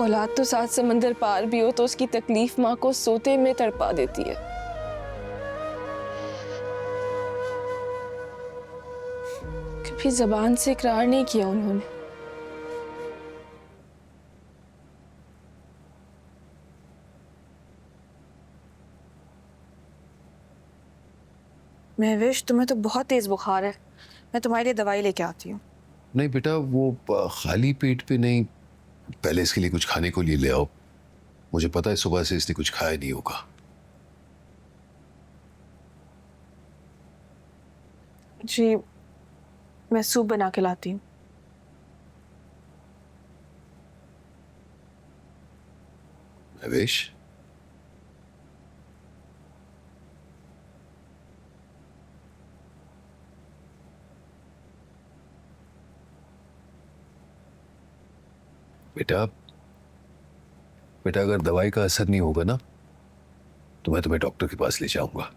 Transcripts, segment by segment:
औलाद तो 7 समंदर पार भी हो तो उसकी तकलीफ माँ को सोते में तड़पा देती है। कभी जबान से इकरार नहीं किया उन्होंने। महविश, तुम्हें तो बहुत तेज बुखार है। मैं तुम्हारे लिए दवाई लेके आती हूँ। नहीं बेटा, वो खाली पेट पे नहीं, पहले इसके लिए कुछ खाने को ले आओ। मुझे पता है सुबह से इसने कुछ खाया नहीं होगा। जी, मैं सूप बना के लाती हूँ। महवेश, बेटा बेटा, अगर दवाई का असर नहीं होगा ना तो मैं तुम्हें डॉक्टर के पास ले जाऊंगा।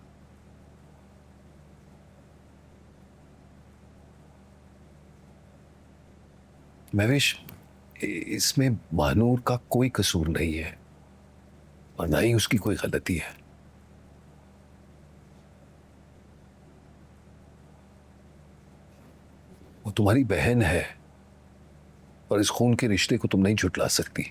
महवेश, इसमें महानूर का कोई कसूर नहीं है और ना ही उसकी कोई गलती है। वो तुम्हारी बहन है और इस खून के रिश्ते को तुम नहीं झुटला सकती।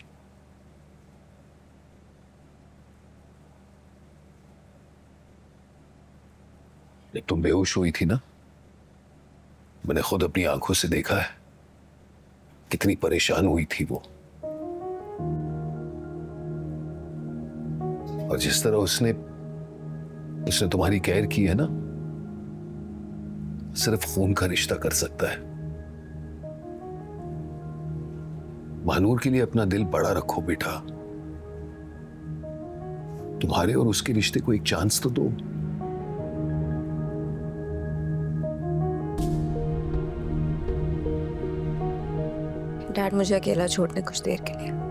जब तुम बेहोश हुई थी ना, मैंने खुद अपनी आंखों से देखा है कितनी परेशान हुई थी वो। और जिस तरह उसने उसने तुम्हारी केयर की है ना, सिर्फ खून का रिश्ता कर सकता है। महानूर के लिए अपना दिल बड़ा रखो बेटा। तुम्हारे और उसके रिश्ते को एक चांस तो दो। डैड, मुझे अकेला छोड़ दे कुछ देर के लिए।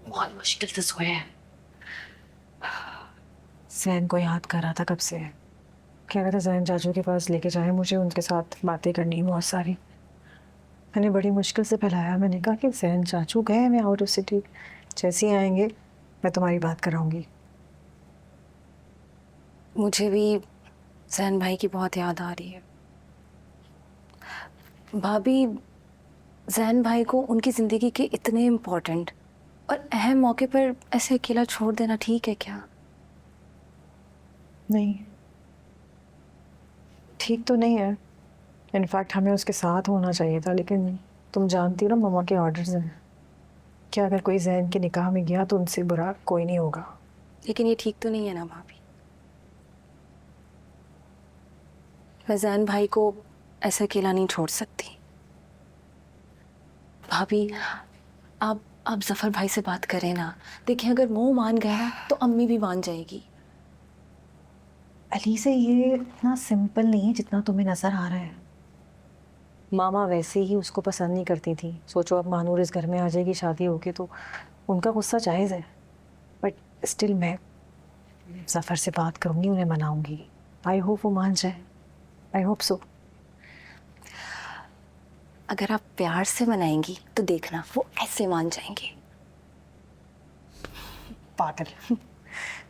बहुत मुश्किल से सोया है। जैन को याद कर रहा था कब से। कह रहा था जैन चाचू के पास लेके जाए मुझे, उनके साथ बातें करनी बहुत सारी। मैंने बड़ी मुश्किल से फैलाया। मैंने कहा कि जैन चाचू गए हैं आउट ऑफ सिटी, जैसे ही आएंगे मैं तुम्हारी बात कराऊंगी। मुझे भी जैन भाई की बहुत याद आ रही है। भाभी, जैन भाई को उनकी ज़िंदगी के इतने इम्पोर्टेंट और अहम मौके पर ऐसे अकेला छोड़ देना ठीक है क्या? नहीं, ठीक तो नहीं है। इनफैक्ट हमें उसके साथ होना चाहिए था, लेकिन तुम जानती हो ना मम्मा के ऑर्डर्स हैं कि अगर कोई जैन के निकाह में गया तो उनसे बुरा कोई नहीं होगा। लेकिन ये ठीक तो नहीं है ना भाभी। मैं जैन भाई को ऐसे अकेला नहीं छोड़ सकती। भाभी, आप जफर भाई से बात करें ना। देखिए, अगर वो मान गया तो अम्मी भी मान जाएगी। अली से ये इतना सिंपल नहीं है जितना तुम्हें नजर आ रहा है। मामा वैसे ही उसको पसंद नहीं करती थी। सोचो अब महानूर इस घर में आ जाएगी शादी होके तो उनका गुस्सा जायज़ है, बट स्टिल मैं जफ़र से बात करूंगी, उन्हें मनाऊंगी। आई होप वो मान जाए। I hope so. अगर आप प्यार से मनाएंगी तो देखना वो ऐसे मान जाएंगे। पागल।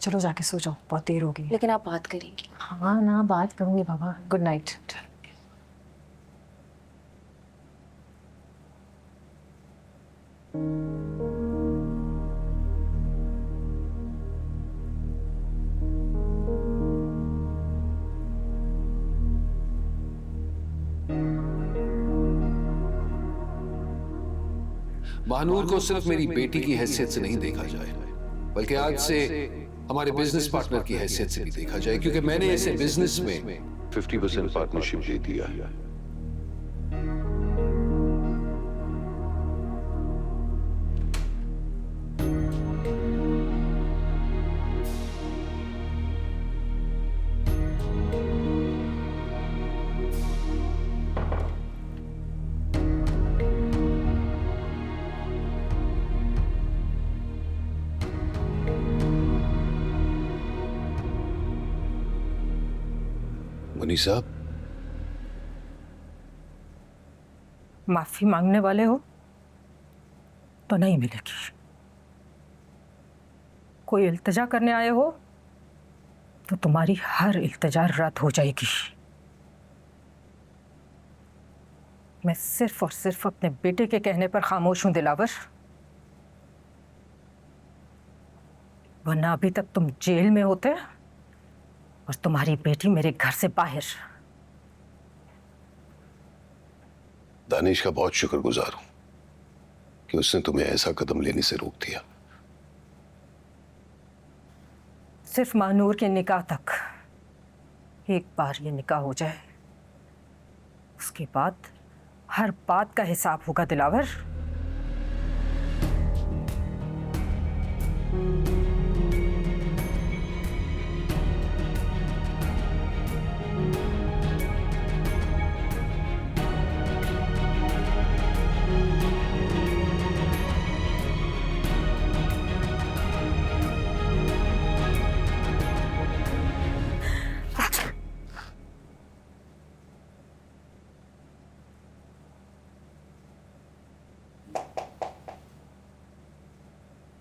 चलो जाके सो जाओ, बहुत देर हो गई। लेकिन आप बात करेंगी? हाँ ना, बात करूंगी बाबा। Good night. महानूर को सिर्फ मेरी बेटी की हैसियत से नहीं देखा जाए, बल्कि आज से हमारे बिजनेस पार्टनर की हैसियत से भी देखा जाए, क्योंकि मैंने इसे बिजनेस में 50% पार्टनरशिप दे दिया है। मुनी साहब, माफी मांगने वाले हो तो नहीं मिलेगी। कोई इल्तिजा करने आए हो तो तुम्हारी हर इल्तिजा रद्द हो जाएगी। मैं सिर्फ और सिर्फ अपने बेटे के कहने पर खामोश हूं दिलावर, वरना अभी तक तुम जेल में होते और तुम्हारी बेटी मेरे घर से बाहर। दानिश का बहुत शुक्रगुजार हूं कि उसने तुम्हें ऐसा कदम लेने से रोक दिया। सिर्फ मानूर के निकाह तक, एक बार ये निकाह हो जाए उसके बाद हर बात का हिसाब होगा दिलावर।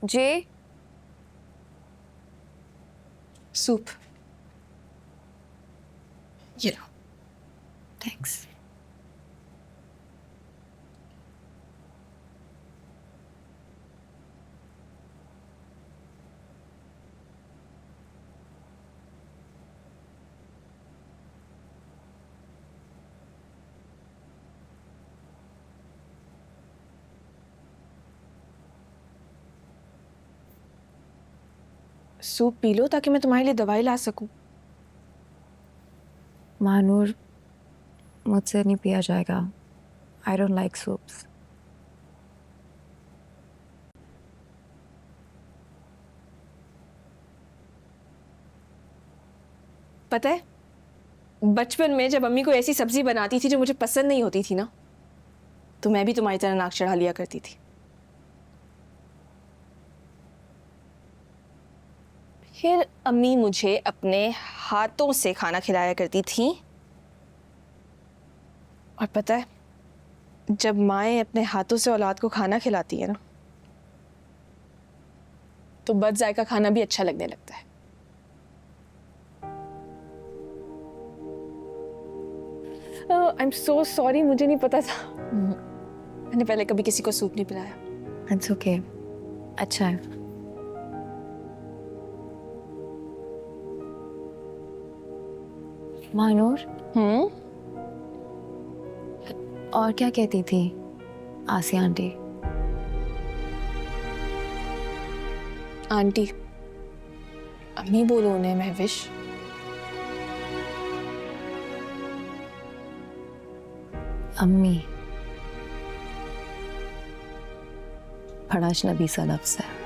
जे सूप। ये लो। थैंक्स। सूप पी लो ताकि मैं तुम्हारे लिए दवाई ला सकूं। महानूर, मुझसे नहीं पिया जाएगा। I don't like soups. पता है, बचपन में जब अम्मी को ऐसी सब्जी बनाती थी जो मुझे पसंद नहीं होती थी ना, तो मैं भी तुम्हारी तरह नाक चढ़ा लिया करती थी। फिर अम्मी मुझे अपने हाथों से खाना खिलाया करती थी। और पता है, जब माएँ अपने हाथों से औलाद को खाना खिलाती है ना, तो बद जायका खाना भी अच्छा लगने लगता है। आई एम सो सॉरी, मुझे नहीं पता था। मैंने पहले कभी किसी को सूप नहीं पिलाया। It's okay. अच्छा है। महानूर, और क्या कहती थी आसिया आंटी? आंटी, अम्मी बोलो उन्हें महविश। अम्मी बड़ा अजनबी सा लफ्ज़ है।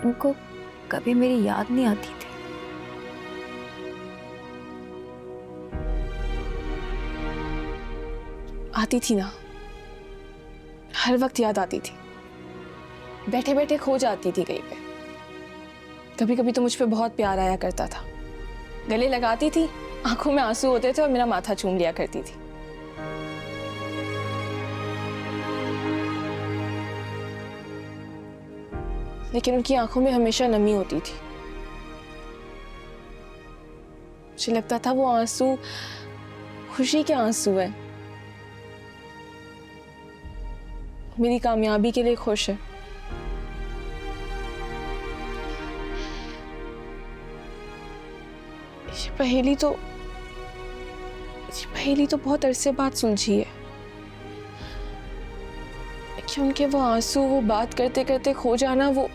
उनको कभी मेरी याद नहीं आती थी। आती थी ना, हर वक्त याद आती थी। बैठे बैठे खो जाती थी कहीं पे। कभी कभी तो मुझ पे बहुत प्यार आया करता था। गले लगाती थी, आंखों में आंसू होते थे और मेरा माथा चूम लिया करती थी। लेकिन उनकी आंखों में हमेशा नमी होती थी। मुझे लगता था वो आंसू खुशी के आंसू है, मेरी कामयाबी के लिए खुश है। पहेली तो बहुत अरसे बाद सुलझी है कि उनके वो आंसू, वो बात करते करते खो जाना, वो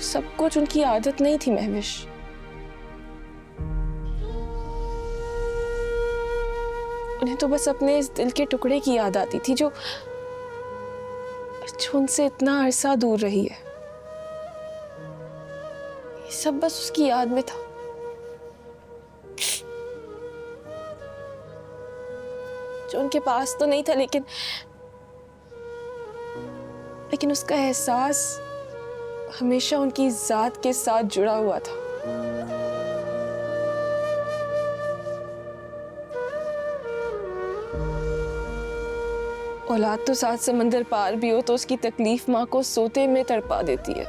सब कुछ उनकी आदत नहीं थी महविश। उन्हें तो बस अपने इस दिल के टुकड़े की याद आती थी जो उनसे इतना अरसा दूर रही है। ये सब बस उसकी याद में था। जो उनके पास तो नहीं था, लेकिन उसका एहसास हमेशा उनकी जात के साथ जुड़ा हुआ था। औलाद तो 7 समंदर पार भी हो तो उसकी तकलीफ माँ को सोते में तड़पा देती है।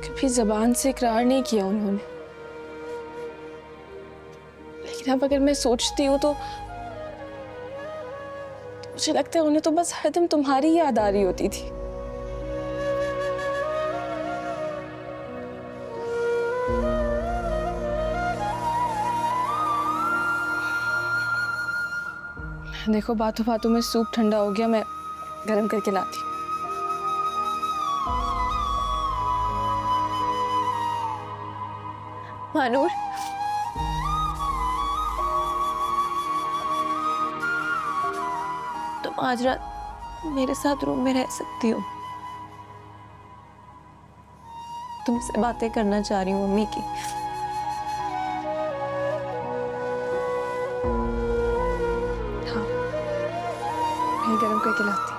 कभी जबान से इकरार नहीं किया उन्होंने, लेकिन अब अगर मैं सोचती हूँ तो मुझे लगता है उन्हें तो बस हरदम तुम्हारी याद आ रही होती थी। देखो, बातों बातों में सूप ठंडा हो गया, मैं गरम करके लाती। मानूर, तुम आज रात मेरे साथ रूम में रह सकती हो। तुमसे बातें करना चाह रही हूँ मम्मी की। हाँ, मैं गरम करके लाती।